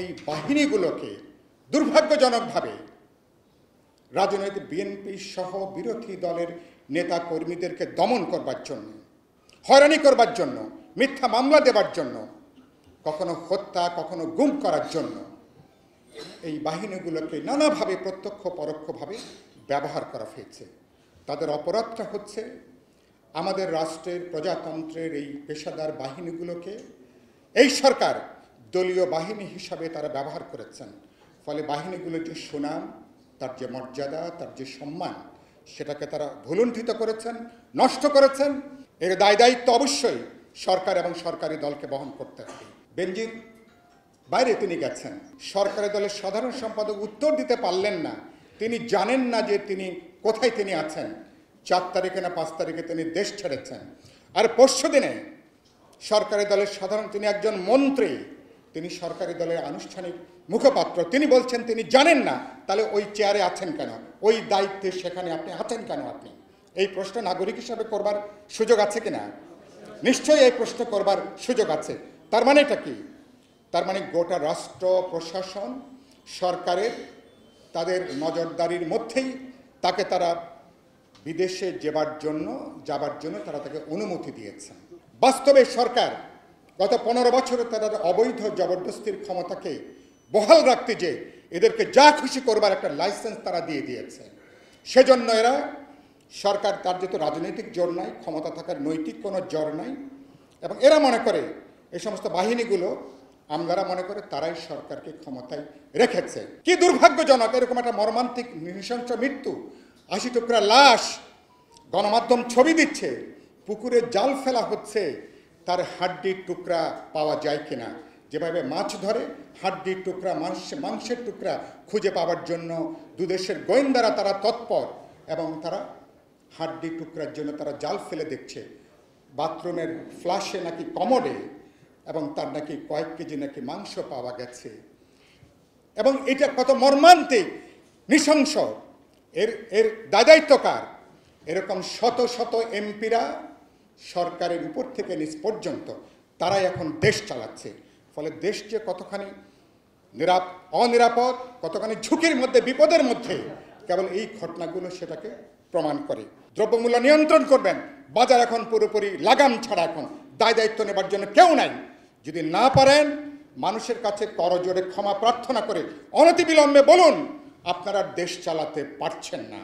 এই বাহিনীগুলোকে দুর্ভাগ্যজনকভাবে রাজনৈতিক বিএনপি সহ বিরোধী দলের নেতা কর্মীদেরকে দমন করবার জন্য, হয়রানি করবার জন্য, মিথ্যা মামলা দেবার জন্য, কখনো হত্যা, কখনো গুম করার জন্য এই বাহিনীগুলোকে নানাভাবে প্রত্যক্ষ পরোক্ষভাবে ব্যবহার করা হয়েছে। তাদের অপরাধটা হচ্ছে আমাদের রাষ্ট্রের প্রজাতন্ত্রের এই পেশাদার বাহিনীগুলোকে এই সরকার দলীয় বাহিনী হিসাবে তারা ব্যবহার করেছেন। ফলে বাহিনীগুলোর যে সুনাম, তার যে মর্যাদা, তার যে সম্মান, সেটাকে তারা ভুলুণ্ঠিত করেছেন, নষ্ট করেছেন। এর দায়িত্ব অবশ্যই সরকার এবং সরকারি দলকে বহন করতে হবে। বেনজির বাইরে তিনি গেছেন, সরকারি দলের সাধারণ সম্পাদক উত্তর দিতে পারলেন না। তিনি জানেন না যে তিনি কোথায় তিনি আছেন। 4 তারিখে না 5 তারিখে তিনি দেশ ছেড়েছেন। আর পরশু দিনে সরকারি দলের তিনি একজন মন্ত্রী, তিনি সরকারি দলের আনুষ্ঠানিক মুখপাত্র, তিনি বলছেন তিনি জানেন না। তাহলে ওই চেয়ারে আছেন কেন? ওই দায়িত্বে সেখানে আপনি আছেন কেন? আপনি এই প্রশ্ন নাগরিক হিসাবে করবার সুযোগ আছে কিনা? নিশ্চয়ই এই প্রশ্ন করবার সুযোগ আছে। তার মানে এটা কি? তার মানে গোটা রাষ্ট্র প্রশাসন সরকারের তাদের নজরদারির মধ্যেই তাকে তারা বিদেশে যাবার জন্য তারা তাকে অনুমতি দিয়েছেন। বাস্তবে সরকার গত 15 বছরে তাদের অবৈধ জবরদস্তির ক্ষমতাকে বহাল রাখতে যে এদেরকে যা খুশি করবার একটা লাইসেন্স তারা দিয়ে দিয়েছে। সেজন্য এরা সরকার, তার যেহেতু রাজনৈতিক জোর নাই, ক্ষমতা থাকার নৈতিক কোনো জোর নাই, এবং এরা মনে করে এই সমস্ত বাহিনীগুলো, আমলারা মনে করে তারাই সরকারকে ক্ষমতায় রেখেছে। কি দুর্ভাগ্যজনক! এরকম একটা মর্মান্তিক নৃশংস মৃত্যু, 80 টুকরা লাশ, গণমাধ্যম ছবি দিচ্ছে, পুকুরে জাল ফেলা হচ্ছে, তার হাড্ডির টুকরা পাওয়া যায় কিনা। যেভাবে মাছ ধরে হাড্ডির টুকরা, মাংসের টুকরা খুঁজে পাওয়ার জন্য দুদেশের গোয়েন্দারা তারা তৎপর, এবং তারা হাড্ডির টুকরার জন্য তারা জাল ফেলে দেখছে। বাথরুমের ফ্লাশে নাকি কমোডে, এবং তার নাকি কয়েক কেজি নাকি মাংস পাওয়া গেছে। এবং এটা কত মর্মান্তিক, নৃশংস! এর দায়িত্বকার এরকম শত শত এমপিরা সরকারের উপর থেকে নিচ পর্যন্ত তারাই এখন দেশ চালাচ্ছে। ফলে দেশ যে কতখানি অনিরাপদ, কতখানি ঝুঁকির মধ্যে, বিপদের মধ্যে, কেবল এই ঘটনাগুলো সেটাকে প্রমাণ করে। দ্রব্যমূল্য নিয়ন্ত্রণ করবেন, বাজার এখন পুরোপুরি লাগাম ছাড়া, এখন দায়িত্ব নেবার জন্য কেউ নাই। যদি না পারেন, মানুষের কাছে করজোড়ে ক্ষমা প্রার্থনা করে অনতিবিলম্বে বলুন আপনারা দেশ চালাতে পারছেন না।